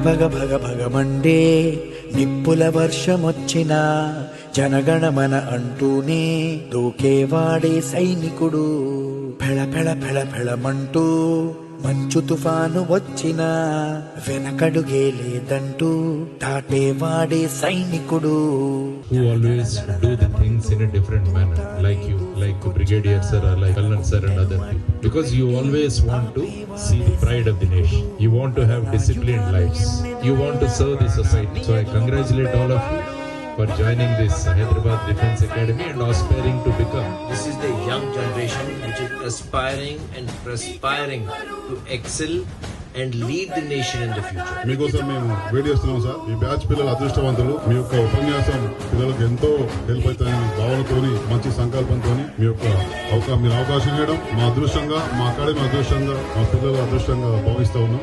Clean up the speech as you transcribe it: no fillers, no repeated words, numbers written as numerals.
భగ భగ భగమండే నిప్పుల వర్షమొచ్చినా జనగణమన అంటూనే దూకేవాడే సైనికుడు. ఫెళ ఫెళ ఫెళ ఫెళమంటూ మంచు తుఫాను వచ్చినా వెనకడుగే లేదంటూ దాటేవాడే సైనికుడు. Who always do the things in a different manner, like you, like Brigadier Sir, like Colonel Sir and other people. Because you always want to see the pride of the nation. You want to have disciplined lives. You want to serve the society. So I congratulate all of you for joining this Hyderabad Defence Academy and aspiring to become. This is the young generation which is aspiring and perspiring to excel and lead the nation in the future. మీకోసం మేము wait చేస్తున్నాం sir. ఈ batch పిల్లలు అదృష్టవంతులు. మీ యొక్క ఉపన్యాసం పిల్లలకు ఎంతో హెల్ప్ అవుతాయని భావనతోని మంచి సంకల్పంతోని మీరు అవకాశం ఇవ్వడం మా అదృష్టంగా, మా అకాడమీ అదృష్టంగా, మా పిల్లల అదృష్టంగా భావిస్తా ఉన్నాం.